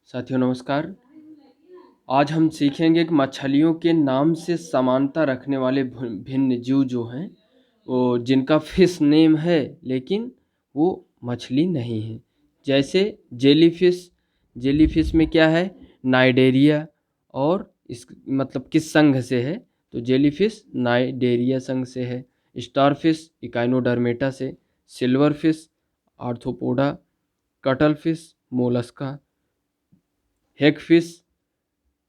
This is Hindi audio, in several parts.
साथियों नमस्कार। आज हम सीखेंगे कि मछलियों के नाम से समानता रखने वाले भिन्न जीव जो हैं वो जिनका फिश नेम है लेकिन वो मछली नहीं है। जैसे जेलीफिश। जेलीफिश में क्या है? नाइडेरिया। और इस मतलब किस संघ से है? तो जेलीफिश नाइडेरिया संघ से है। स्टारफिश इकाइनोडर्मेटा से। Silverfish Arthropoda. Cuttlefish Mollusca. Hagfish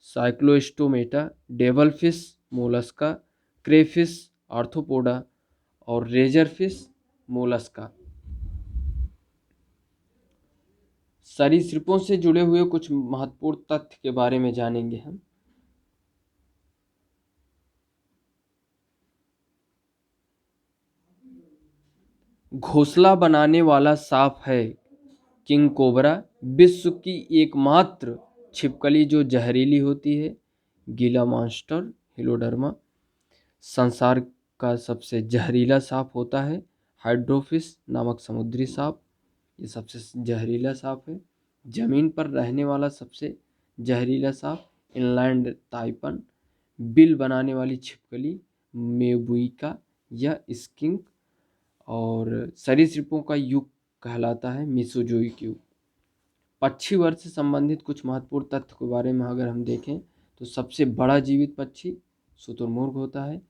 Cyclostomata. Devilfish Mollusca. Crayfish Arthropoda. और रेजरफिश मोलस्का। सरीसृपों से जुड़े हुए कुछ महत्वपूर्ण तथ्य के बारे में जानेंगे हम। घोंसला बनाने वाला सांप है किंग कोबरा। विश्व की एकमात्र छिपकली जो जहरीली होती है गीला मॉन्स्टर हिलोडर्मा। संसार का सबसे जहरीला सांप होता है हाइड्रोफिश नामक समुद्री सांप। ये सबसे जहरीला सांप है। जमीन पर रहने वाला सबसे जहरीला सांप इनलैंड ताइपन। बिल बनाने वाली छिपकली मेबुइका या स्किंक। और सरीसृपों का युग कहलाता है मीसोजोइक युग। पक्षी वर्ग से संबंधित कुछ महत्वपूर्ण तथ्य के बारे में अगर हम देखें तो सबसे बड़ा जीवित पक्षी शुतुरमुर्ग होता है।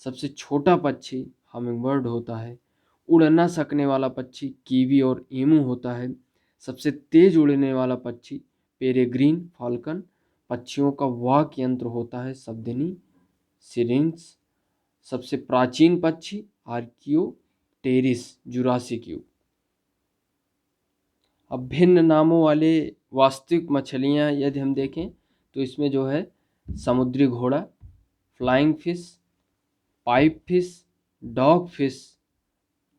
सबसे छोटा पक्षी हमिंगबर्ड होता है। उड़ न सकने वाला पक्षी कीवी और ईमू होता है। सबसे तेज उड़ने वाला पक्षी पेरेग्रीन फाल्कन। पक्षियों का वाक यंत्र होता है सब्दिनी सिरिंग्स। सबसे प्राचीन पक्षी आर्कियोटेरिस जुरासिक युग। अब भिन्न नामों वाले वास्तविक मछलियाँ यदि हम देखें तो इसमें जो है समुद्री घोड़ा, flying fish, pipe fish, dog fish,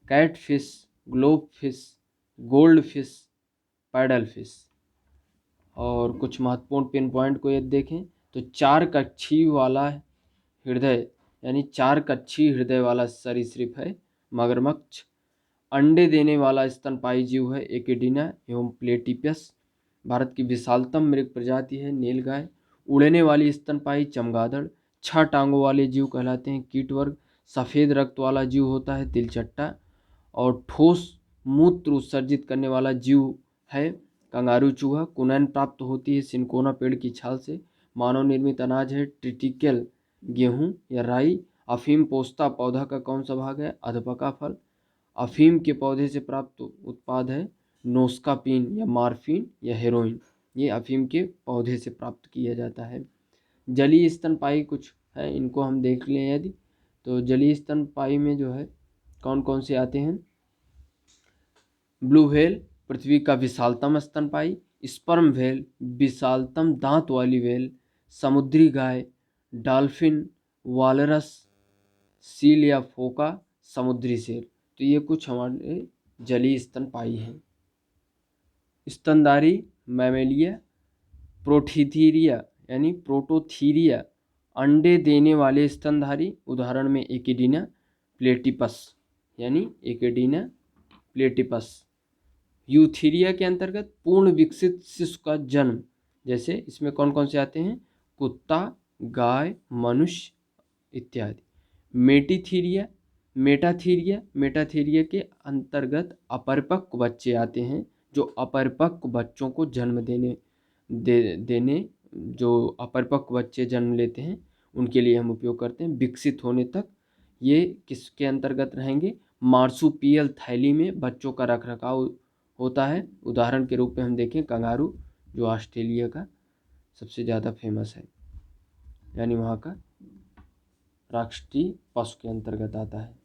cat fish, globe fish, gold fish, paddle fish. और कुछ महत्वपूर्ण पिन पॉइंट को यदि देखें तो चार कक्षी वाला हृदय यानी चार कक्षी हृदय वाला सरीसृप है मगरमच्छ। अंडे देने वाला स्तनपायी जीव है एकिडीना एवं प्लेटिपस। भारत की विशालतम मृग प्रजाति है नीलगाय। उड़ने वाली स्तनपायी चमगादड़। 6 टांगों वाले जीव कहलाते हैं कीट वर्ग। सफ़ेद रक्त वाला जीव होता है तिलचट्टा। और ठोस मूत्र उत्सर्जित करने वाला जीव है कंगारू चूहा। कुनैन प्राप्त होती है सिनकोना पेड़ की छाल से। मानव निर्मित अनाज है ट्रिटिकल गेहूँ या राई। अफीम पोस्ता पौधा का कौन सा भाग है? अधपका फल। अफीम के पौधे से प्राप्त उत्पाद है नोस्कापीन या मार्फिन या हेरोइन। ये अफीम के पौधे से प्राप्त किया जाता है। जलीय स्तनपायी कुछ है इनको हम देख लें यदि तो जलीय स्तनपायी में जो है कौन कौन से आते हैं? ब्लू व्हेल पृथ्वी का विशालतम स्तनपायी। स्पर्म व्हेल विशालतम दांत वाली व्हेल। समुद्री गाय, डॉल्फिन, वालरस, सील या फोका, समुद्री शेर। तो ये कुछ हमारे जलीय स्तनपायी हैं। स्तनधारी मैमेलिया, प्रोटीथीरिया यानी प्रोटोथीरिया अंडे देने वाले स्तनधारी उदाहरण में एकिडीना प्लेटिपस यानी एकिडीना प्लेटिपस। यूथीरिया के अंतर्गत पूर्ण विकसित शिशु का जन्म। जैसे इसमें कौन कौन से आते हैं? कुत्ता, गाय, मनुष्य इत्यादि। मेटिथीरिया मेटाथीरिया के अंतर्गत अपरिपक्व बच्चे आते हैं जो अपरिपक्व बच्चों को जन्म देने जो अपरिपक्व बच्चे जन्म लेते हैं उनके लिए हम उपयोग करते हैं। विकसित होने तक ये किसके अंतर्गत रहेंगे? मार्सुपियल थैली में बच्चों का रखरखाव होता है। उदाहरण के रूप में हम देखें कंगारू जो ऑस्ट्रेलिया का सबसे ज़्यादा फेमस है यानी वहाँ का राष्ट्रीय पशु के अंतर्गत आता है।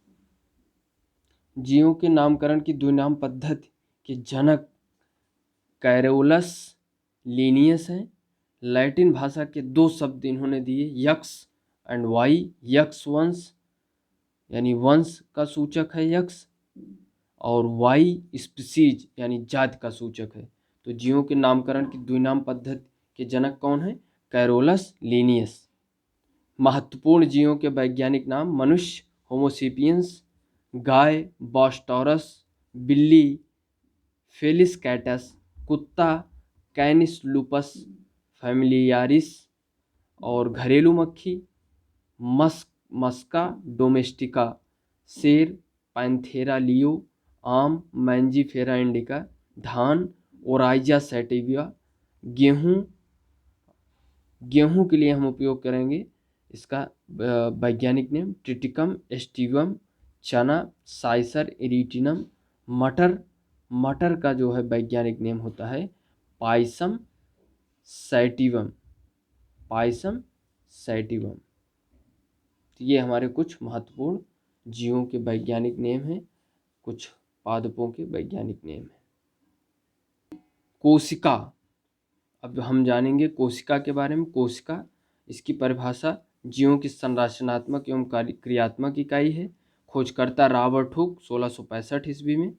जीवों के नामकरण की द्विनाम पद्धति के जनक कैरोलस लीनियस हैं। लैटिन भाषा के 2 शब्द इन्होंने दिए यक्स एंड वाई। यक्स वंश यानी वंश का सूचक है यक्स और वाई स्पीसीज यानी जाति का सूचक है। तो जीवों के नामकरण की द्विनाम पद्धति के जनक कौन है? Carolus Linnaeus. महत्वपूर्ण जीवों के वैज्ञानिक नाम मनुष्य होमोसेपियंस, गाय बॉस्टोरस, बिल्ली फेलिस कैटस, कुत्ता कैनिस लूपस फैमिलियारिस और घरेलू मक्खी, मस्का डोमेस्टिका, शेर पैंथेरा लियो, आम मैंजीफेरा इंडिका, धान ओराइजा सैटिविया, गेहूँ के लिए हम उपयोग करेंगे इसका वैज्ञानिक नेम ट्रिटिकम एस्टिवम, चना साइसर इरिटिनम, मटर का जो है वैज्ञानिक नेम होता है पाइसम सैटिवम, तो ये हमारे कुछ महत्वपूर्ण जीवों के वैज्ञानिक नेम हैं, कुछ पादपों के वैज्ञानिक नेम हैं। कोशिका, अब हम जानेंगे कोशिका के बारे में। कोशिका, इसकी परिभाषा जीवों की संरचनात्मक एवं क्रियात्मक इकाई है। खोजकर्ता रॉबर्ट हुक 1665 ईस्वी में।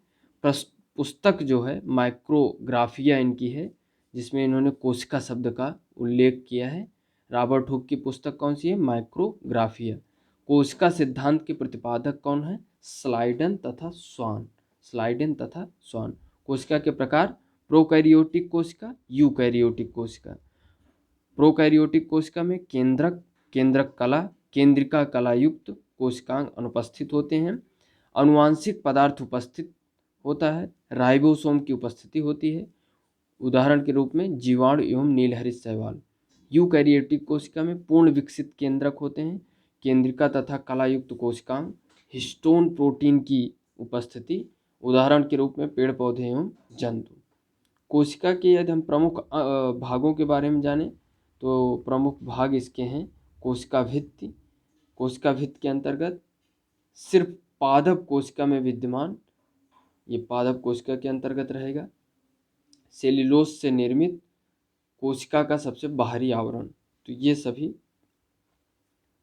पुस्तक जो है माइक्रोग्राफिया इनकी है, जिसमें इन्होंने कोशिका शब्द का उल्लेख किया है। रॉबर्ट हुक की पुस्तक कौन सी है? माइक्रोग्राफिया। कोशिका सिद्धांत के प्रतिपादक कौन है? स्लाइडन तथा स्वान। कोशिका के प्रकार प्रोकैरियोटिक कोशिका, यूकैरियोटिक कोशिका। प्रोकैरियोटिक कोशिका में केंद्रिका कला युक्त कोशिकांग अनुपस्थित होते हैं। अनुवांशिक पदार्थ उपस्थित होता है। राइबोसोम की उपस्थिति होती है, उदाहरण के रूप में जीवाणु एवं नीलहरित शैवाल। यूकैरियोटिक कोशिका में पूर्ण विकसित केंद्रक होते हैं। केंद्रिका तथा कलायुक्त कोशिकांग, हिस्टोन प्रोटीन की उपस्थिति, उदाहरण के रूप में पेड़ पौधे एवं जंतु। कोशिका के यदि हम प्रमुख भागों के बारे में जानें तो प्रमुख भाग इसके हैं कोशिका भित्ति। कोशिका भित्ति के अंतर्गत सिर्फ पादप कोशिका में विद्यमान, ये पादप कोशिका के अंतर्गत रहेगा। सेल्यूलोज से निर्मित कोशिका का सबसे बाहरी आवरण, तो ये सभी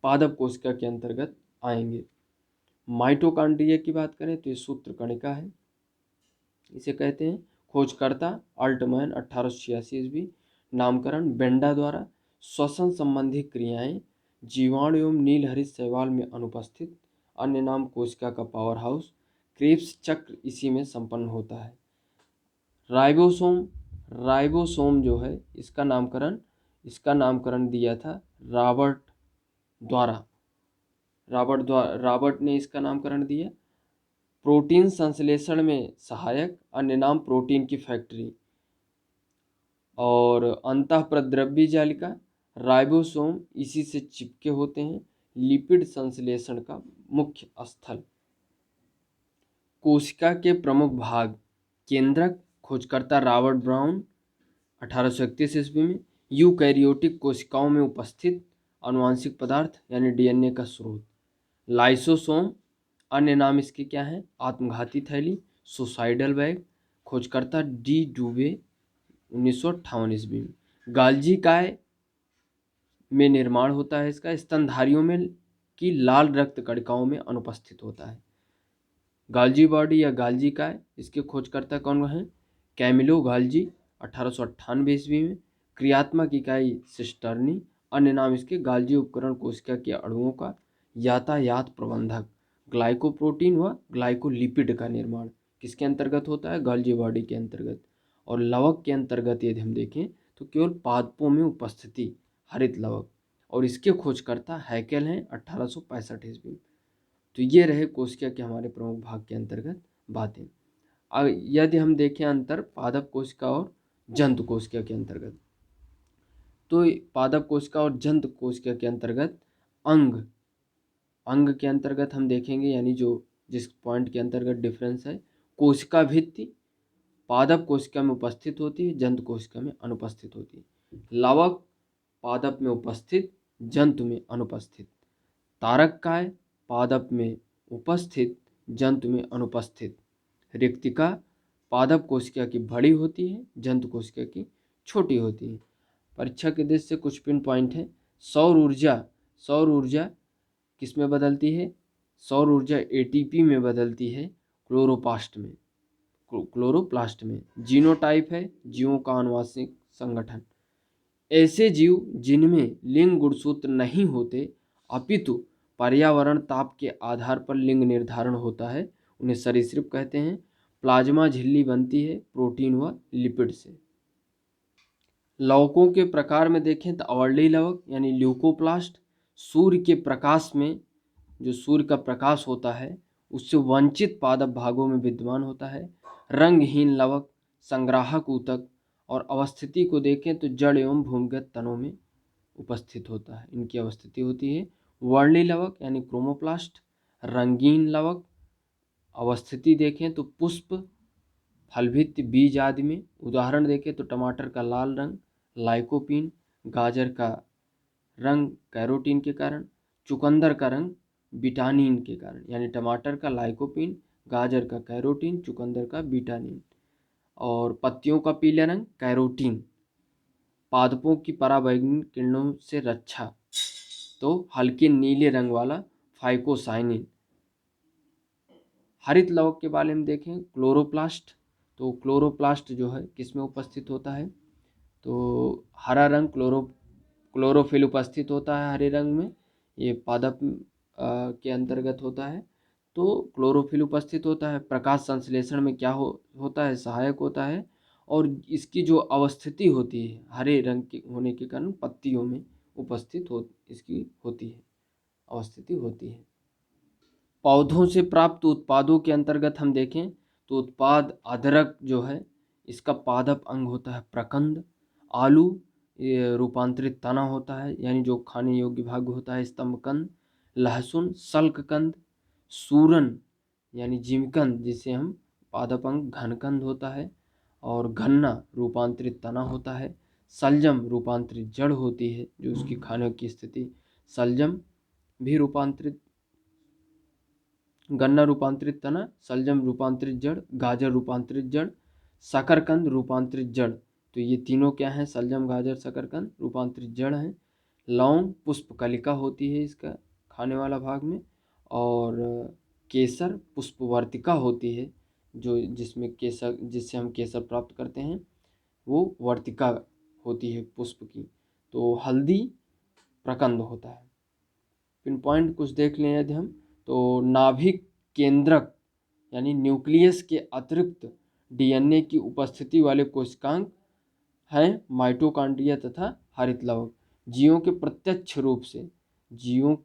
पादप कोशिका के अंतर्गत आएंगे। माइटोकॉन्ड्रिया की बात करें तो ये सूत्र कणिका है, इसे कहते हैं। खोजकर्ता अल्टमैन 1886 ईस्वी। नामकरण बेंडा द्वारा। श्वसन संबंधी क्रियाएं जीवाणु एवं नीलहरित शैवाल में अनुपस्थित। अन्य नाम कोशिका का पावर हाउस। क्रेब्स चक्र इसी में संपन्न होता है। राइबोसोम जो है इसका नामकरण दिया था रॉबर्ट ने इसका नामकरण दिया। प्रोटीन संश्लेषण में सहायक, अन्य नाम प्रोटीन की फैक्ट्री। और अंतःप्रद्रव्य जालिका, राइबोसोम इसी से चिपके होते हैं। लिपिड संश्लेषण का मुख्य स्थल। कोशिका के प्रमुख भाग। केंद्रक, खोजकर्ता रॉबर्ट ब्राउन 1831 ईस्वी में। यूकैरियोटिक कोशिकाओं में उपस्थित आनुवांशिक पदार्थ यानी डीएनए का स्रोत। लाइसोसोम, अन्य नाम इसके क्या है? आत्मघाती थैली, सुसाइडल बैग। खोजकर्ता डी डुबे 1958 ईस्वी में। गाल्जी काय में निर्माण होता है इसका, स्तनधारियों में की लाल रक्त कणिकाओं में अनुपस्थित होता है। गाल्जी बॉडी या गाल्जी काय, इसके खोजकर्ता कौन है? कैमिलो गाल्जी 1898 ईस्वी में। क्रियात्मक इकाई सिस्टर्नी, अन्य नाम इसके गाल्जी उपकरण कोशिका के अणुओं का यातायात प्रबंधक। ग्लाइकोप्रोटीन व ग्लाइकोलिपिड का निर्माण किसके अंतर्गत होता है? गाल्जी बॉडी के अंतर्गत। और लवक के अंतर्गत यदि हम देखें तो केवल पादपों में उपस्थिति हरित लवक, और इसके खोजकर्ता हैकेल हैं 1865 ईस्वी में। तो ये रहे कोशिका के हमारे प्रमुख भाग के अंतर्गत बातें। यदि हम देखें अंतर पादप कोशिका और जंतु कोशिका के अंतर्गत, तो पादप कोशिका और जंतु कोशिका के अंतर्गत अंग के अंतर्गत हम देखेंगे, यानी जो जिस पॉइंट के अंतर्गत डिफरेंस है। कोशिका भित्ति पादप कोशिका में उपस्थित होती है, जंतु कोशिका में अनुपस्थित होती है। लवक पादप में उपस्थित, जंतु में अनुपस्थित। तारक काय पादप में उपस्थित, जंतु में अनुपस्थित। रिक्तिका पादप कोशिका की बड़ी होती है, जंतु कोशिका की छोटी होती है। परीक्षा के दृष्टि से कुछ पिन पॉइंट है। सौर ऊर्जा किस में बदलती है? सौर ऊर्जा एटीपी में बदलती है, क्लोरोप्लास्ट में। जीनोटाइप है जीवों का आनुवंशिक संगठन। ऐसे जीव जिनमें लिंग गुणसूत्र नहीं होते अपितु पर्यावरण ताप के आधार पर लिंग निर्धारण होता है, उन्हें सरीसृप कहते हैं। प्लाज्मा झिल्ली बनती है प्रोटीन व लिपिड से। लवकों के प्रकार में देखें तो अवर्ली लवक यानी ल्यूकोप्लास्ट सूर्य के प्रकाश में, जो सूर्य का प्रकाश होता है उससे वंचित पादप भागों में विद्यमान होता है। रंगहीन लवक, संग्राहक ऊतक और अवस्थिति को देखें तो जड़ एवं भूमिगत तनों में उपस्थित होता है, इनकी अवस्थिति होती है। वर्ली लवक यानी क्रोमोप्लास्ट, रंगीन लवक, अवस्थिति देखें तो पुष्प, फलभित्ति, बीज आदि में। उदाहरण देखें तो टमाटर का लाल रंग लाइकोपीन, गाजर का रंग कैरोटीन के कारण, चुकंदर का रंग विटानिन के कारण। यानी टमाटर का लाइकोपीन, गाजर का कैरोटीन, चुकंदर का विटानिन। और पत्तियों का पीला रंग कैरोटीन। पादपों की पराबैंगनी किरणों से रक्षा तो हल्के नीले रंग वाला फाइकोसाइनिन। हरित लवक के बारे में देखें क्लोरोप्लास्ट, तो क्लोरोप्लास्ट जो है किसमें उपस्थित होता है, तो हरा रंग क्लोरोफिल उपस्थित होता है हरे रंग में, ये पादप के अंतर्गत होता है। तो क्लोरोफिल उपस्थित होता है, प्रकाश संश्लेषण में क्या होता है, सहायक होता है। और इसकी जो अवस्थिति होती है हरे रंग के होने के कारण पत्तियों में उपस्थित इसकी होती है, अवस्थिति होती है। पौधों से प्राप्त उत्पादों के अंतर्गत हम देखें तो उत्पाद अदरक जो है इसका पादप अंग होता है प्रकंद। आलू ये रूपांतरित तना होता है, यानी जो खाने योग्य भाग होता है स्तंभकंद। लहसुन सल्ककंद। सूरन यानी जिमकंद जिसे हम पादप अंग घनकंद होता है। और गन्ना रूपांतरित तना होता है। सलजम रूपांतरित जड़ होती है जो उसकी खाने की स्थिति, सलजम भी रूपांतरित, गन्ना रूपांतरित तना, सलजम रूपांतरित जड़, गाजर रूपांतरित जड़, शकरकंद रूपांतरित जड़। तो ये तीनों क्या हैं, सलजम गाजर शकरकंद रूपांतरित जड़ हैं। लौंग पुष्पकलिका होती है इसका खाने वाला भाग में। और केसर पुष्पवर्तिका होती है, जो जिसमें केसर, जिससे हम केसर प्राप्त करते हैं, वो वर्तिका होती है पुष्प की। तो हल्दी प्रकंद होता है। पिन पॉइंट कुछ देख लें यदि हम, तो नाभिक केंद्रक यानी न्यूक्लियस के अतिरिक्त डीएनए की उपस्थिति वाले कोशिकांग हैं माइटोकॉन्ड्रिया तथा हरित लवक। जीवों के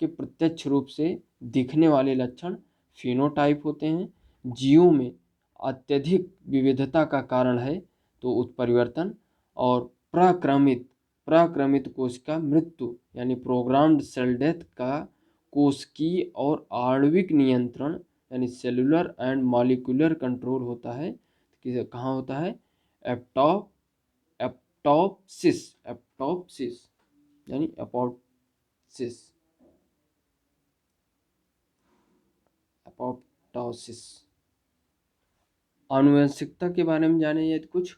प्रत्यक्ष रूप से दिखने वाले लक्षण फिनोटाइप होते हैं। जीवों में अत्यधिक विविधता का कारण है तो उत्परिवर्तन। और प्रक्रमित कोशिका मृत्यु यानी प्रोग्राम्ड सेल डेथ का कोशिकीय और आणविक नियंत्रण यानी सेलुलर एंड मॉलिक्यूलर कंट्रोल होता है। कहाँ होता है, एप्टॉप्सिस यानी अपोप्टोसिस। आनुवंशिकता के बारे में जाने यदि कुछ,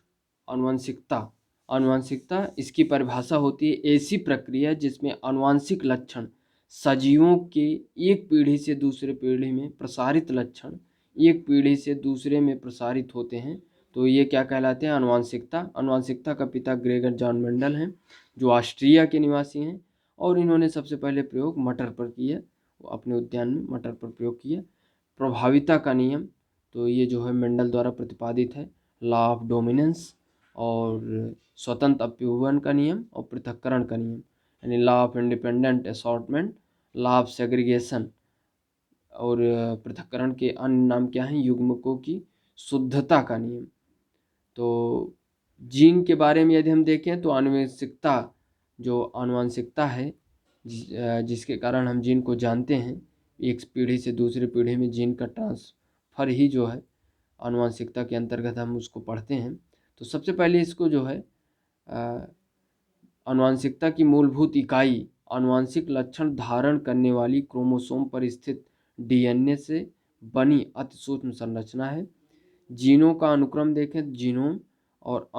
आनुवंशिकता इसकी परिभाषा होती है ऐसी प्रक्रिया जिसमें आनुवंशिक लक्षण सजीवों के एक पीढ़ी से दूसरे पीढ़ी में प्रसारित लक्षण एक पीढ़ी से दूसरे में प्रसारित होते हैं, तो ये क्या कहलाते हैं, आनुवंशिकता। आनुवंशिकता का पिता ग्रेगर जॉन मेंडल हैं जो ऑस्ट्रिया के निवासी हैं, और इन्होंने सबसे पहले प्रयोग मटर पर किया, अपने उद्यान में मटर पर प्रयोग किया। प्रभाविता का नियम, तो ये जो है मेंडल द्वारा प्रतिपादित है, लॉ ऑफ डोमिनेंस। और स्वतंत्र अभ्युपगमन का नियम और पृथक्करण का नियम यानी law of independent assortment, law of segregation. और पृथक्करण के अन्य नाम क्या हैं, युग्मकों की शुद्धता का नियम। तो जीन के बारे में यदि हम देखें तो आनुवंशिकता है जिसके कारण हम जीन को जानते हैं, एक पीढ़ी से दूसरी पीढ़ी में जीन का ट्रांसफर ही जो है आनुवंशिकता के अंतर्गत हम उसको पढ़ते हैं। तो सबसे पहले इसको जो है आनुवंशिकता की मूलभूत इकाई आनुवंशिक लक्षण धारण करने वाली क्रोमोसोम पर स्थित डीएनए से बनी अति सूक्ष्म संरचना है। जीनों का अनुक्रम देखें तो जीनोम और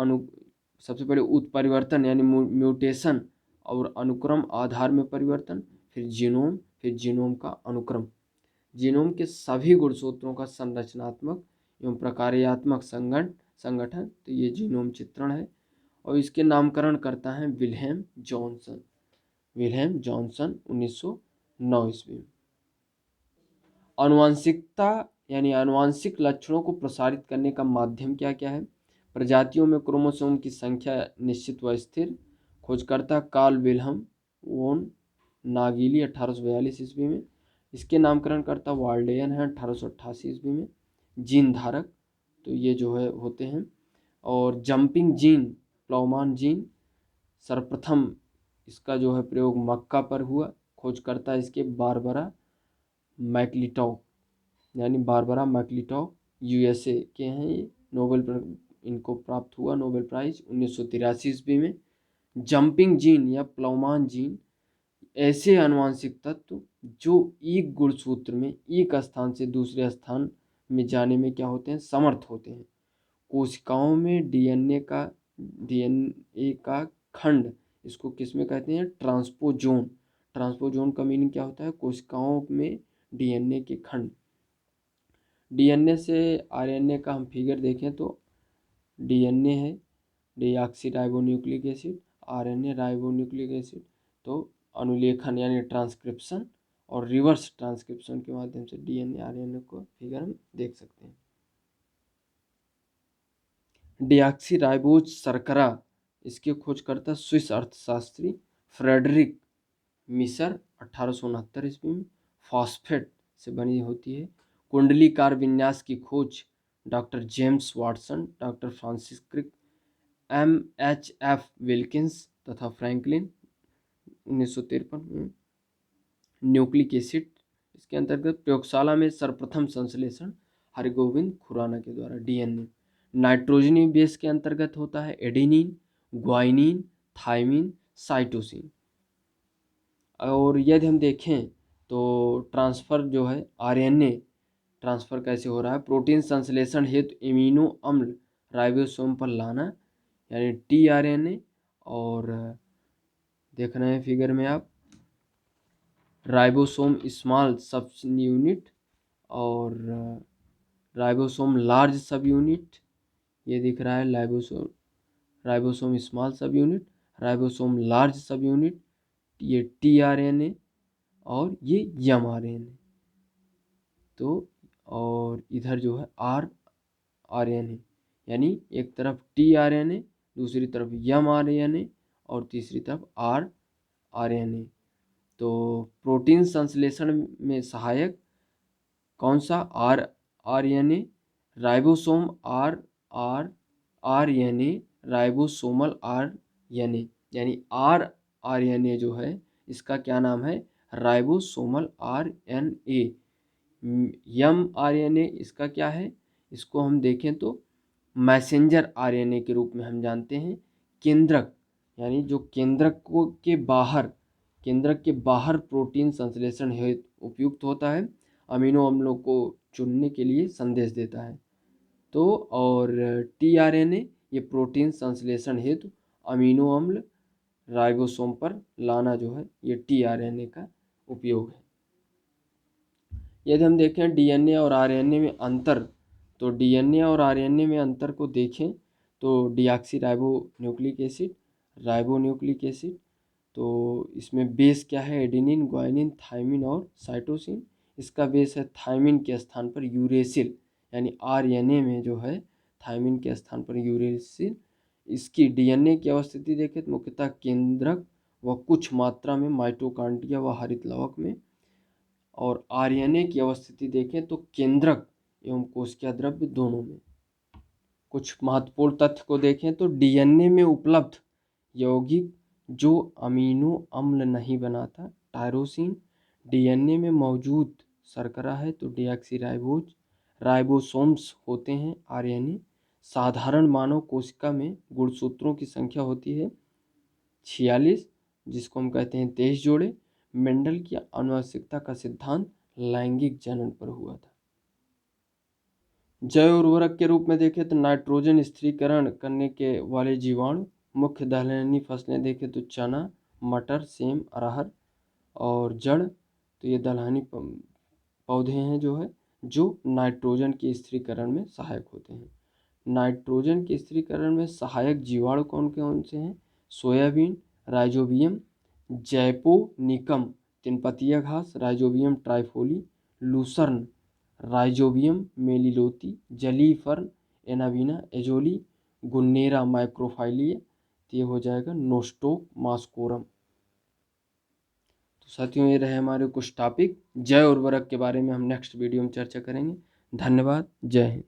सबसे पहले उत्परिवर्तन यानी म्यूटेशन और अनुक्रम आधार में परिवर्तन, फिर जीनोम, फिर जीनोम का अनुक्रम। जीनोम के सभी गुणसूत्रों का संरचनात्मक एवं प्रकार्यात्मक संगठन, तो ये जीनोम चित्रण है। और इसके नामकरण करता है विल्हेम जॉनसन 1909 ईस्वी में। आनुवंशिकता यानी आनुवंशिक लक्षणों को प्रसारित करने का माध्यम क्या क्या है, प्रजातियों में क्रोमोसोम की संख्या निश्चित व स्थिर। खोजकर्ता कार्ल विल्हम वोन नागिली 1842 ईस्वी में। इसके नामकरणकर्ता वाल्डेन है 1888 ईस्वी में। जीन धारक तो ये जो है होते हैं। और जंपिंग जीन प्लाउमान जीन सर्वप्रथम इसका जो है प्रयोग मक्का पर हुआ। खोजकर्ता इसके बारबरा मैकलिटॉक यानी बारबरा मैकलिटॉक यूएसए के हैं। ये इनको प्राप्त हुआ नोबेल प्राइज 1983 ईस्वी में। जंपिंग जीन या प्लाउमान जीन ऐसे आनुवंशिक तत्व जो एक गुणसूत्र में एक स्थान से दूसरे स्थान में जाने में क्या होते हैं, समर्थ होते हैं। कोशिकाओं में डीएनए का खंड, इसको किस में कहते हैं, ट्रांसपोजोन। ट्रांसपोजोन का मीनिंग क्या होता है, कोशिकाओं में डीएनए के खंड। डीएनए से आरएनए का हम फिगर देखें तो डीएनए है deoxyribonucleic acid, RNA ribonucleic acid. तो अनुलेखन यानी ट्रांसक्रिप्शन और रिवर्स ट्रांसक्रिप्शन के माध्यम से डीएनए आरएनए को फिगर हम देख सकते हैं। डीऑक्सीराइबोज शर्करा, इसके खोजकर्ता स्विस अर्थशास्त्री फ्रेडरिक मिसर 1869 ईस्वी में। फॉस्फेट से बनी होती है। कुंडलीकार विन्यास की खोज doctor James Watson, doctor Francis Crick, MHF Wilkins तथा फ्रैंकलिन 1953 में। न्यूक्लिक एसिड इसके अंतर्गत प्रयोगशाला में सर्वप्रथम संश्लेषण हरगोविंद खुराना के द्वारा। डीएनए नाइट्रोजनी बेस के अंतर्गत होता है एडेनिन, ग्वाइनिन, थाइमिन, साइटोसिन। और यदि हम देखें तो ट्रांसफ़र जो है आरएनए ट्रांसफ़र कैसे हो रहा है, प्रोटीन संश्लेषण हेतु इम्यूनो अम्ल राइबोसोम पर लाना यानी टीआरएनए। और देख रहे हैं फिगर में आप राइबोसोम स्मॉल सब यूनिट और राइबोसोम लार्ज सब यूनिट, ये दिख रहा है राइबोसोम स्मॉल सब यूनिट, राइबोसोम लार्ज सब यूनिट, ये टीआरएनए और ये एमआरएनए। तो और इधर जो है आरएनए यानी एक तरफ टीआरएनए, दूसरी तरफ एमआरएनए और तीसरी तरफ आरएनए। तो प्रोटीन संश्लेषण में सहायक कौन सा, RNA, ribosome RNA, ribosomal RNA यानी आरएनए जो है इसका क्या नाम है, राइबोसोमल आरएनए। एमआरएनए इसका क्या है, इसको हम देखें तो मैसेंजर आरएनए के रूप में हम जानते हैं। केंद्रक यानी जो केंद्रक के बाहर प्रोटीन संश्लेषण हेतु उपयुक्त होता है, अमीनो अम्लों को चुनने के लिए संदेश देता है। तो और टीआरएनए ये प्रोटीन संश्लेषण हेतु अमीनो अम्ल राइबोसोम पर लाना जो है ये टीआरएनए का उपयोग है। यदि हम देखें डीएनए और आरएनए में अंतर, तो डीएनए और आरएनए में अंतर को देखें तो डीऑक्सीराइबोन्यूक्लिक एसिड, राइबोन्यूक्लिक एसिड, तो इसमें बेस क्या है, एडेनिन, ग्वाइनिन, थाइमिन और साइटोसिन। इसका बेस है थाइमिन के स्थान पर यूरेसिल यानी आरएनए में जो है थाइमिन के स्थान पर यूरेसिल। इसकी डीएनए की अवस्थिति देखें तो मुख्यतः केंद्रक व कुछ मात्रा में माइटोकॉन्ड्रिया व हरित लवक में। और आरएनए की अवस्थिति देखें तो केंद्रक एवं कोशिका द्रव्य दोनों में। कुछ महत्वपूर्ण तथ्य को देखें तो डीएनए में उपलब्ध यौगिक जो अमीनो अम्ल नहीं बनाता, टायरोसिन। डीएनए में मौजूद शर्करा है तो डीऑक्सीराइबोज। राइबोसोम्स होते हैं आरएनए। साधारण मानव कोशिका में गुणसूत्रों की संख्या होती है 46, जिसको हम कहते हैं 23 जोड़े। मेंडल की आनुवंशिकता का सिद्धांत लैंगिक जनन पर हुआ था। जैव उर्वरक के रूप में देखें तो नाइट्रोजन स्थिरीकरण करने के वाले जीवाणु। मुख्य दलहनी फसलें देखें तो चना, मटर, सेम, अरहर और जड़, तो ये दलहनी पौधे हैं जो नाइट्रोजन के स्थिरीकरण में सहायक होते हैं। नाइट्रोजन के स्थिरीकरण में सहायक जीवाणु कौन कौन से हैं, सोयाबीन, राइजोबियम जैपोनिकम तिनपतिया घास, राइजोबियम ट्राइफोली, लूसर्न, राइजोबियम मेलिलोथी, जलीय फर्न, एनाबिना एजोली, गुन्नेरा माइक्रोफाइलिया, तो ये हो जाएगा नोस्टोमास्कोरम। तो साथियों ये रहे हमारे कुछ टॉपिक। जैव उर्वरक के बारे में हम नेक्स्ट वीडियो में चर्चा करेंगे। धन्यवाद। जय हिंद।